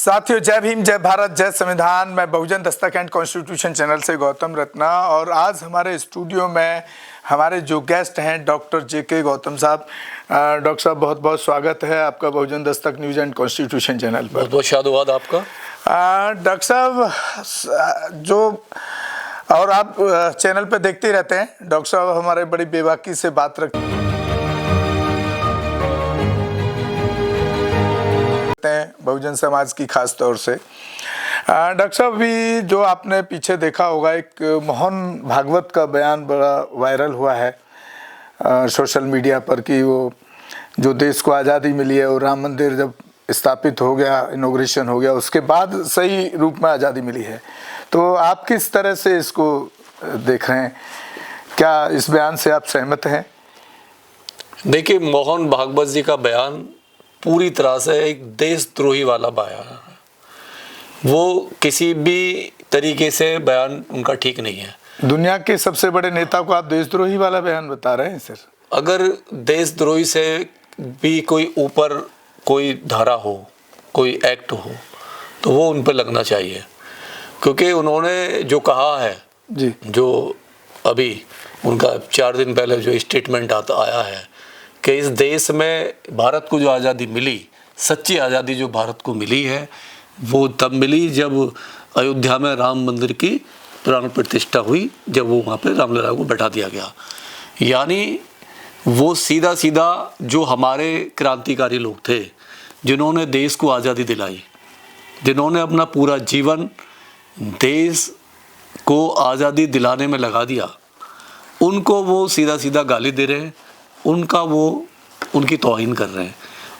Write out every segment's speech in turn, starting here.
साथियों, जय भीम, जय भारत, जय संविधान। मैं बहुजन दस्तक एंड कॉन्स्टिट्यूशन चैनल से गौतम रत्ना, और आज हमारे स्टूडियो में हमारे जो गेस्ट हैं डॉक्टर जे.के. गौतम साहब। डॉक्टर साहब, बहुत बहुत स्वागत है आपका बहुजन Dastak news and constitution channel पर। बहुत बहुत शादुआद आपका। डॉक्टर साहब, जो और आप चैनल पे देखते ही रहते हैं, डॉक्टर साहब हमारे बड़ी बेबाकी से बात रखते हैं बहुजन समाज की, खास तौर से। डॉक्टर साहब, भी जो आपने पीछे देखा होगा, एक मोहन भागवत का बयान बड़ा वायरल हुआ है सोशल मीडिया पर कि वो जो देश को आज़ादी मिली है और राम मंदिर जब स्थापित हो गया, इनॉग्रेशन हो गया, उसके बाद सही रूप में आज़ादी मिली है। तो आप किस तरह से इसको देख रहे हैं? क्या इस बयान से आप सहमत हैं? देखिए, मोहन भागवत जी का बयान पूरी तरह से एक देशद्रोही वाला बयान है। वो किसी भी तरीके से बयान उनका ठीक नहीं है। दुनिया के सबसे बड़े नेता को आप देशद्रोही वाला बयान बता रहे हैं सर? अगर देशद्रोही से भी कोई ऊपर कोई धारा हो, कोई एक्ट हो, तो वो उन पर लगना चाहिए, क्योंकि उन्होंने जो कहा है जी, जो अभी उनका 4 दिन पहले जो स्टेटमेंट आया है कि इस देश में भारत को जो आज़ादी मिली, सच्ची आज़ादी जो भारत को मिली है, वो तब मिली जब अयोध्या में राम मंदिर की प्राण प्रतिष्ठा हुई, जब वो वहाँ पे रामलला को बैठा दिया गया। यानी वो सीधा सीधा जो हमारे क्रांतिकारी लोग थे, जिन्होंने देश को आज़ादी दिलाई, जिन्होंने अपना पूरा जीवन देश को आज़ादी दिलाने में लगा दिया, उनको वो सीधा सीधा गाली दे रहे हैं, उनकी तौहीन कर रहे हैं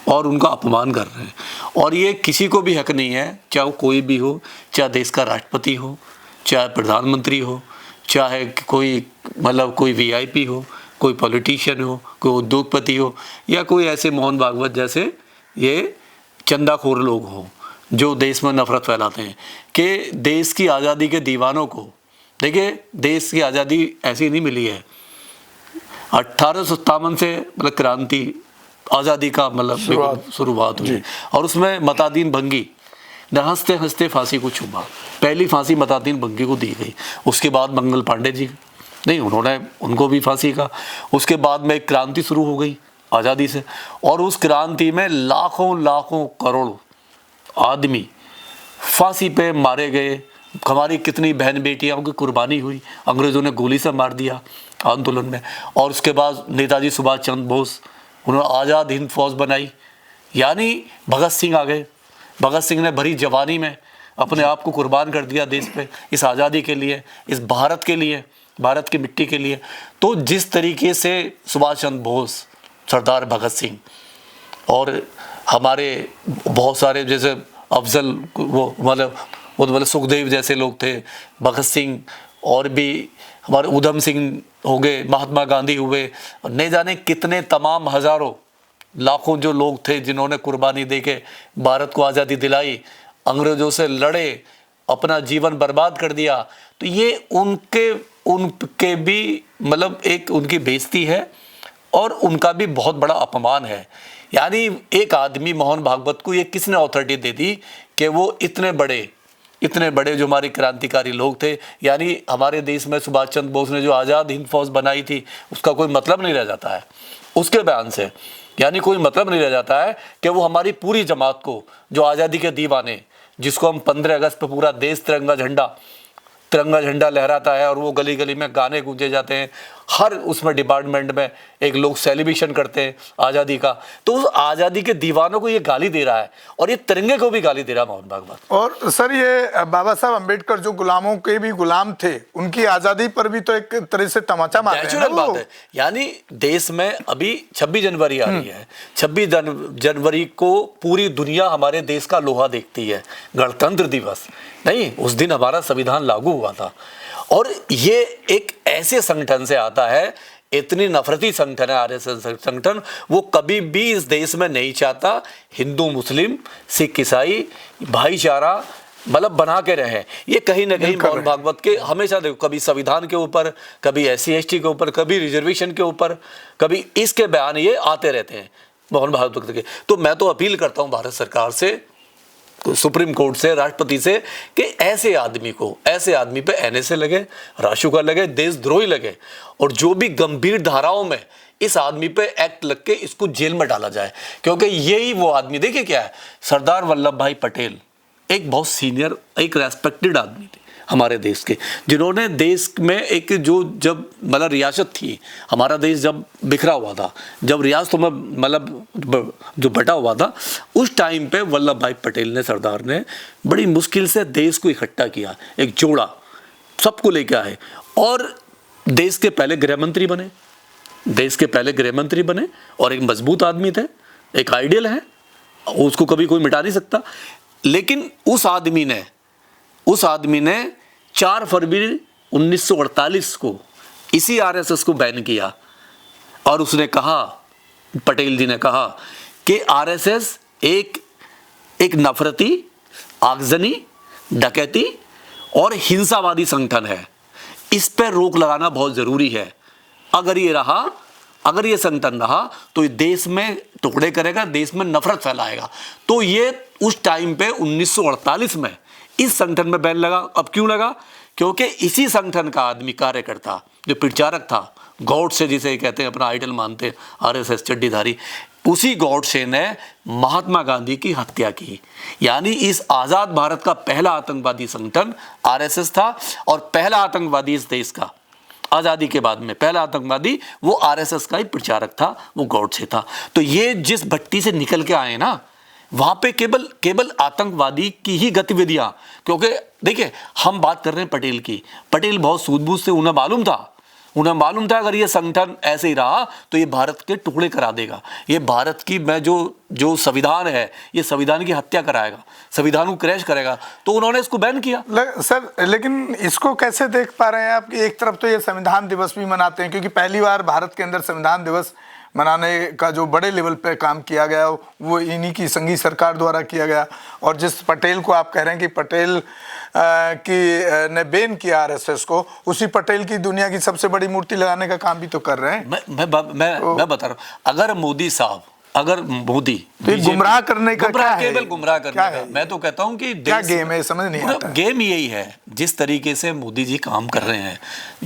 और उनका अपमान कर रहे हैं। और ये किसी को भी हक नहीं है, चाहे वो कोई भी हो, चाहे देश का राष्ट्रपति हो, चाहे प्रधानमंत्री हो, चाहे कोई कोई वीआईपी हो, कोई पॉलिटिशियन हो, कोई उद्योगपति हो, या कोई ऐसे मोहन भागवत जैसे ये चंदाखोर लोग हों जो देश में नफरत फैलाते हैं, कि देश की आज़ादी के दीवानों को देखिए, देश की आज़ादी ऐसी नहीं मिली है। 1857 से क्रांति आज़ादी का शुरुआत हुई, और उसमें मतादीन भंगी ने हंसते हंसते फांसी को चूमा। पहली फांसी मतादीन भंगी को दी गई, उसके बाद मंगल पांडे जी नहीं, उनको भी फांसी का। उसके बाद में एक क्रांति शुरू हो गई आज़ादी से, और उस क्रांति में लाखों लाखों करोड़ आदमी फांसी पे मारे गए। हमारी कितनी बहन बेटियों की कुर्बानी हुई, अंग्रेज़ों ने गोली से मार दिया आंदोलन में। और उसके बाद नेताजी सुभाष चंद्र बोस, उन्होंने आज़ाद हिंद फौज बनाई। यानी भगत सिंह आ गए, भगत सिंह ने भरी जवानी में अपने आप को कुर्बान कर दिया देश पे, इस आज़ादी के लिए, इस भारत के लिए, भारत की मिट्टी के लिए। तो जिस तरीके से सुभाष चंद्र बोस, सरदार भगत सिंह और हमारे बहुत सारे जैसे अफजल, वो सुखदेव जैसे लोग थे, भगत सिंह, और भी हमारे उधम सिंह हो गए, महात्मा गांधी हुए, नहीं जाने कितने तमाम हज़ारों लाखों जो लोग थे जिन्होंने कुर्बानी दे के भारत को आज़ादी दिलाई, अंग्रेज़ों से लड़े, अपना जीवन बर्बाद कर दिया। तो ये उनके भी एक उनकी बेइज्जती है और उनका भी बहुत बड़ा अपमान है। यानी एक आदमी मोहन भागवत को ये किसने अथॉरिटी दे दी कि वो इतने बड़े जो हमारे क्रांतिकारी लोग थे, यानी हमारे देश में सुभाष चंद्र बोस ने जो आज़ाद हिंद फौज बनाई थी, उसका कोई मतलब नहीं रह जाता है उसके बयान से। यानी कोई मतलब नहीं रह जाता है कि वो हमारी पूरी जमात को, जो आज़ादी के दीवाने, जिसको हम 15 अगस्त पर पूरा देश तिरंगा झंडा लहराता है और वो गली गली में गाने गूंजे जाते हैं, हर उसमें डिपार्टमेंट में एक लोग सेलिब्रेशन करते हैं आज़ादी का, तो उस आज़ादी के दीवानों को ये गाली दे रहा है, और ये तिरंगे को भी गाली दे रहा है मोहन भागवत। और सर, ये बाबा साहब अम्बेडकर जो गुलामों के भी गुलाम थे, उनकी आज़ादी पर भी तो एक तरह से तमाचा मार रहे हैं बात है। यानी देश में अभी 26 जनवरी आ रही है, 26 जनवरी को पूरी दुनिया हमारे देश का लोहा देखती है, गणतंत्र दिवस नहीं, उस दिन हमारा संविधान लागू हुआ था। और ये एक ऐसे संगठन से आता है, इतनी नफरती संगठन है आरएसएस संगठन, वो कभी भी इस देश में नहीं चाहता हिंदू मुस्लिम सिख ईसाई भाईचारा बना के रहे। ये कहीं ना कहीं मोहन भागवत के हमेशा देखो, कभी संविधान के ऊपर, कभी SC ST के ऊपर, कभी रिजर्वेशन के ऊपर, कभी इसके बयान ये आते रहते हैं मोहन भागवत के। तो मैं तो अपील करता हूँ भारत सरकार से, सुप्रीम कोर्ट से, राष्ट्रपति से कि ऐसे आदमी पे एनएसए लगे, रासुका लगे, देशद्रोही लगे और जो भी गंभीर धाराओं में इस आदमी पे एक्ट लग के इसको जेल में डाला जाए। क्योंकि यही वो आदमी, देखिए क्या है, सरदार वल्लभ भाई पटेल एक बहुत सीनियर, एक रेस्पेक्टेड आदमी थे हमारे देश के, जिन्होंने देश में एक जो जब मतलब रियासत थी, हमारा देश जब बिखरा हुआ था, जब रियासतों में मतलब जो बटा हुआ था, उस टाइम पे वल्लभ भाई पटेल ने, सरदार ने बड़ी मुश्किल से देश को इकट्ठा किया, एक जोड़ा, सबको लेके आए और देश के पहले गृह मंत्री बने और एक मजबूत आदमी थे, एक आइडियल है, उसको कभी कोई मिटा नहीं सकता। लेकिन उस आदमी ने 4 फरवरी 1948 को इसी आरएसएस को बैन किया और उसने कहा, पटेल जी ने कहा कि आरएसएस एक नफरती, आगजनी, डकैती और हिंसावादी संगठन है, इस पर रोक लगाना बहुत जरूरी है। अगर ये संगठन रहा तो ये देश में टुकड़े करेगा, देश में नफरत फैलाएगा। तो ये उस टाइम पे 1948 में इस संगठन में बैन लगा। अब क्यों लगा? क्योंकि इसी संगठन का आदमी, कार्यकर्ता, जो प्रचारक था, गॉडसे जिसे कहते हैं, अपना आइडल मानते, आरएसएस चड्डीधारी, उसी गॉडसे ने महात्मा गांधी की हत्या की। यानी इस आजाद भारत का पहला आतंकवादी संगठन आरएसएस था और पहला आतंकवादी इस देश का आजादी के बाद में पहला आतंकवादी वो आरएसएस का ही प्रचारक था, वो गॉडसे था। तो ये जिस भट्टी से निकल के आए ना, वहां पे केवल आतंकवादी की ही गतिविधियां, क्योंकि देखिए हम बात कर रहे हैं पटेल की, पटेल बहुत सूझबूझ से, उन्हें मालूम था अगर ये संगठन ऐसे ही रहा तो ये भारत के टुकड़े करा देगा, ये भारत की जो संविधान है, ये संविधान की हत्या कराएगा, संविधान को क्रैश करेगा, तो उन्होंने इसको बैन किया। सर, लेकिन इसको कैसे देख पा रहे हैं आप कि एक तरफ तो ये संविधान दिवस भी मनाते हैं, क्योंकि पहली बार भारत के अंदर संविधान दिवस मनाने का जो बड़े लेवल पे काम किया गया वो इन्हीं की संघीय सरकार द्वारा किया गया, और जिस पटेल को आप कह रहे हैं कि पटेल ने बैन किया आरएसएस को, उसी पटेल की दुनिया की सबसे बड़ी मूर्ति लगाने का काम भी तो कर रहे हैं। मैं बता रहा हूँ, अगर मोदी तो गुमराह करने का क्या है? केवल गुमराह करने का, मैं तो कहता हूँ कि क्या गेम है, समझ नहीं आता। गेम यही है, जिस तरीके से मोदी जी काम कर रहे हैं,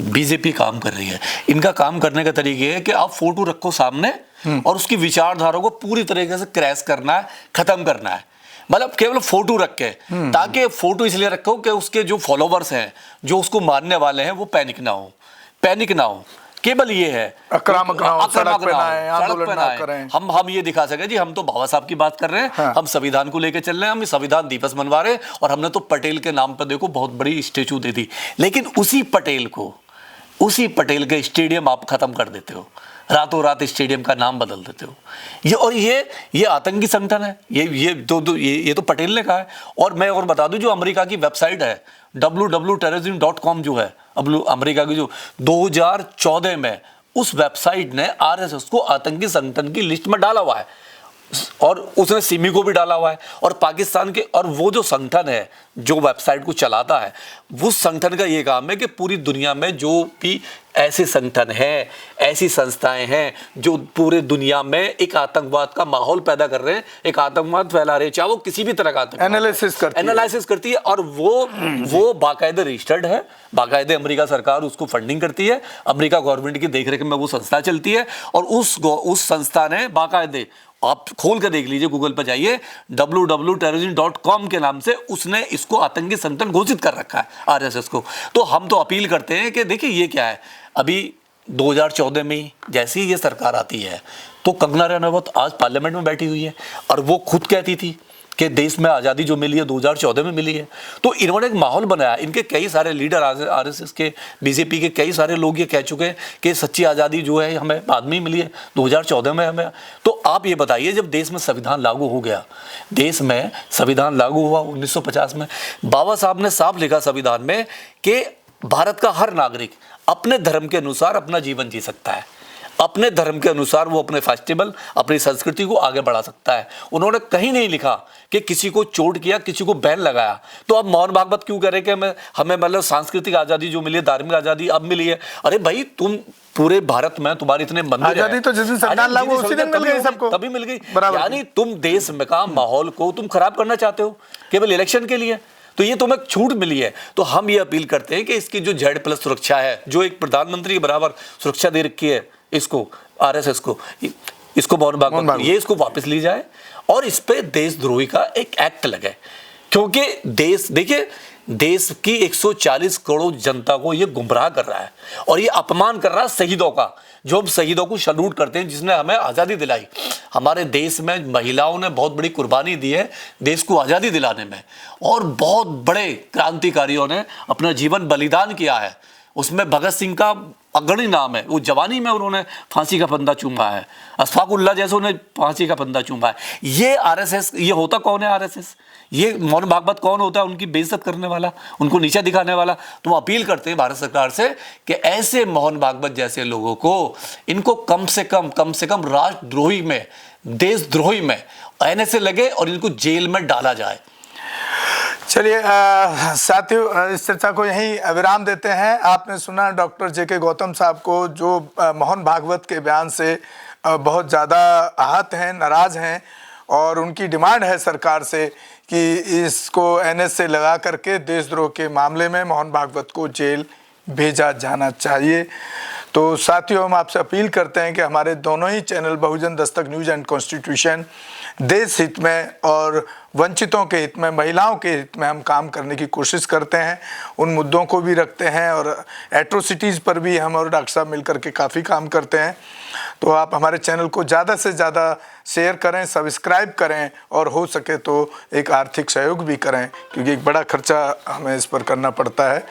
बीजेपी काम कर रही है, इनका काम करने का तरीका है कि आप फोटो रखो सामने और उसकी विचारधारा को पूरी तरीके से क्रैश करना है, खत्म करना है। मतलब केवल फोटो रख के, ताकि फोटो इसलिए रखो कि उसके जो फॉलोवर्स हैं, जो उसको मानने वाले हैं, वो पैनिक ना हो। केवल ये है, आक्रामक ना हो, सड़क पे ना आए, आंदोलन ना करें। हम ये दिखा सके जी हम तो बाबा साहब की बात कर रहे हैं, हाँ। हम संविधान को लेके चल रहे हैं, हम संविधान दिवस मनवा रहे हैं और हमने तो पटेल के नाम पर देखो बहुत बड़ी स्टेचू दे दी। लेकिन उसी पटेल के स्टेडियम आप खत्म कर देते हो, रातों रात स्टेडियम का नाम बदल देते हो। ये आतंकी संगठन है, ये तो पटेल ने कहा है। और मैं और बता दूं, जो अमेरिका की वेबसाइट है www.terrorism.com जो है, अब अमेरिका की, जो 2014 में उस वेबसाइट ने आरएसएस को आतंकी संगठन की लिस्ट में डाला हुआ है और उसने सिमी को भी डाला हुआ है। और पाकिस्तान के, और वो जो संगठन है जो वेबसाइट को चलाता है, उस संगठन का ये काम है कि पूरी दुनिया में जो भी ऐसे संगठन हैं, ऐसी संस्थाएं हैं जो पूरे दुनिया में एक आतंकवाद का माहौल पैदा कर रहे हैं, एक आतंकवाद फैला रहे हैं, चाहे वो किसी भी तरह का एनालिसिस करती है और वो बाकायदे रजिस्टर्ड है, बाकायदे अमेरिका सरकार उसको फंडिंग करती है, अमेरिका गवर्नमेंट की देखरेख में वो संस्था चलती है। और उस संस्था ने बाकायदे, आप खोल कर देख लीजिए, गूगल पर जाइए, www.terrorism.com के नाम से उसने इसको आतंकी संगठन घोषित कर रखा है, आरएसएस को। तो हम तो अपील करते हैं कि देखिए ये क्या है, अभी 2014 में जैसे ही ये सरकार आती है तो कंगना रनौत आज पार्लियामेंट में बैठी हुई है और वो खुद कहती थी कि देश में आज़ादी जो मिली है 2014 में मिली है। तो इन्होंने एक माहौल बनाया, इनके कई सारे लीडर, आरएसएस के, बीजेपी के कई सारे लोग ये कह चुके हैं कि सच्ची आज़ादी जो है हमें बाद में मिली है, 2014 में हमें। तो आप ये बताइए, जब देश में संविधान लागू हो गया, देश में संविधान लागू हुआ 1950 में, बाबा साहब ने साफ लिखा संविधान में कि भारत का हर नागरिक अपने धर्म के अनुसार अपना जीवन जी सकता है अपने धर्म के अनुसार वो अपने फेस्टिवल, अपनी संस्कृति को आगे बढ़ा सकता है। उन्होंने कहीं नहीं लिखा कि किसी को चोट किया, किसी को बैन लगाया। तो अब मोहन भागवत क्यों कह रहे कि हमें मतलब सांस्कृतिक आज़ादी जो मिली है, धार्मिक आज़ादी अब मिली है। अरे भाई, तुम पूरे भारत में तुम्हारे इतने मंदिर आजादी तो जिस दिन संविधान लागू उसी दिन मिल गई सबको, तभी मिल गई। यानी तुम देश में का माहौल को तुम खराब करना चाहते हो केवल इलेक्शन के लिए। तो ये तुम्हें छूट मिली है। तो हम ये अपील करते हैं कि इसकी जो Z+ सुरक्षा है, जो एक प्रधानमंत्री के बराबर सुरक्षा दे रखी है इसको, RSS को, इसको मोहन भागवत, ये इसको वापस ली जाए और इस पे देशद्रोही का एक एक्ट लगे। क्योंकि देखिए देश की 140 करोड़ जनता को ये गुमराह कर रहा है और ये अपमान कर रहा है शहीदों का, जो हम शहीदों को सैल्यूट करते हैं, जिसने हमें आज़ादी दिलाई। हमारे देश में महिलाओं ने बहुत बड़ी कुर्बानी दी है देश को आज़ादी दिलाने में, और बहुत बड़े क्रांतिकारियों ने अपना जीवन बलिदान किया है। उसमें भगत सिंह का अग्रणी नाम है। वो जवानी में उन्होंने फांसी का फंदा चूमा है, अशफाकुल्लाह जैसे उन्हें फांसी का फंदा चूमा है। ये RSS, ये होता कौन है RSS? ये मोहन भागवत कौन होता है? उनकी बेइज्जत करने वाला, उनको नीचा दिखाने वाला। तो अपील करते हैं भारत सरकार से कि ऐसे मोहन भागवत जैसे लोगों को, इनको कम से कम राष्ट्रद्रोही में, देशद्रोही में NSA लगे और इनको जेल में डाला जाए। चलिए साथियों, इस चर्चा को यहीं विराम देते हैं। आपने सुना डॉक्टर JK गौतम साहब को, जो मोहन भागवत के बयान से बहुत ज़्यादा आहत हैं, नाराज़ हैं, और उनकी डिमांड है सरकार से कि इसको NSA लगा करके देशद्रोह के मामले में मोहन भागवत को जेल भेजा जाना चाहिए। तो साथियों, हम आपसे अपील करते हैं कि हमारे दोनों ही channel Bahujan Dastak news and constitution देश हित में और वंचितों के हित में, महिलाओं के हित में हम काम करने की कोशिश करते हैं, उन मुद्दों को भी रखते हैं, और एट्रोसिटीज़ पर भी हम और डॉक्टर साहब मिलकर के काफ़ी काम करते हैं। तो आप हमारे चैनल को ज़्यादा से ज़्यादा शेयर करें, सब्सक्राइब करें, और हो सके तो एक आर्थिक सहयोग भी करें, क्योंकि एक बड़ा खर्चा हमें इस पर करना पड़ता है।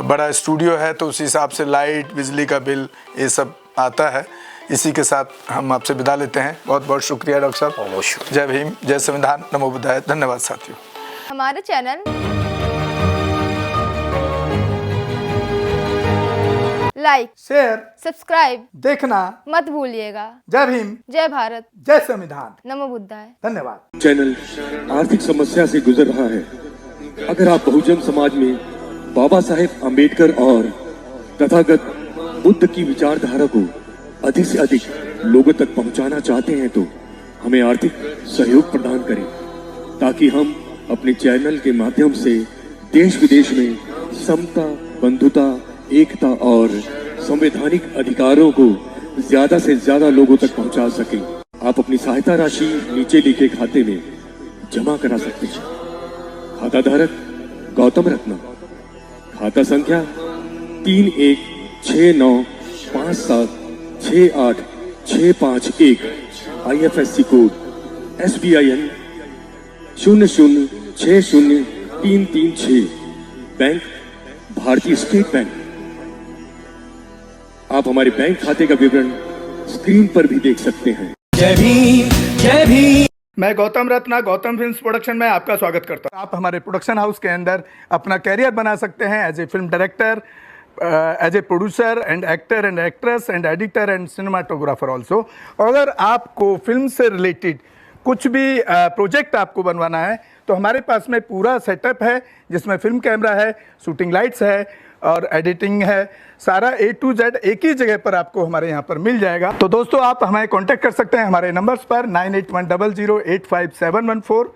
बड़ा स्टूडियो है तो उस हिसाब से लाइट, बिजली का बिल, ये सब आता है। इसी के साथ हम आपसे विदा लेते हैं। बहुत बहुत शुक्रिया डॉक्टर साहब। जय भीम, जय संविधान, नमो बुद्धाय। धन्यवाद साथियों। हमारे चैनल लाइक, शेयर, सब्सक्राइब देखना मत भूलिएगा। जय भीम, जय भारत, जय संविधान, नमो बुद्धाय। धन्यवाद। चैनल आर्थिक समस्या से गुजर रहा है। अगर आप बहुजन समाज में बाबा साहेब आम्बेडकर और तथागत बुद्ध की विचारधारा को अधिक से अधिक लोगों तक पहुंचाना चाहते हैं, तो हमें आर्थिक सहयोग प्रदान करें, ताकि हम अपने चैनल के माध्यम से देश विदेश में समता, बंधुता, एकता और संवैधानिक अधिकारों को ज्यादा से ज्यादा लोगों तक पहुंचा सकें। आप अपनी सहायता राशि नीचे लिखे खाते में जमा करा सकते हैं। खाता धारक गौतम रत्न, खाता संख्या 316957686551, IFSC कोड SBIN 0060336, बैंक भारतीय स्टेट बैंक। आप हमारे बैंक खाते का विवरण स्क्रीन पर भी देख सकते हैं। जय भीम, जय भीम। मैं गौतम रत्ना, गौतम फिल्म्स प्रोडक्शन में आपका स्वागत करता हूं। आप हमारे प्रोडक्शन हाउस के अंदर अपना कैरियर बना सकते हैं as a film director, as a producer and actor and actress and editor and cinematographer also. अगर आपको फिल्म से रिलेटेड कुछ भी प्रोजेक्ट आपको बनवाना है तो हमारे पास में पूरा सेटअप है, जिसमें फिल्म कैमरा है, शूटिंग लाइट्स है और एडिटिंग है। सारा A to Z एक ही जगह पर आपको हमारे यहाँ पर मिल जाएगा। तो दोस्तों, आप हमें कांटेक्ट कर सकते हैं हमारे नंबर्स पर 9810085714।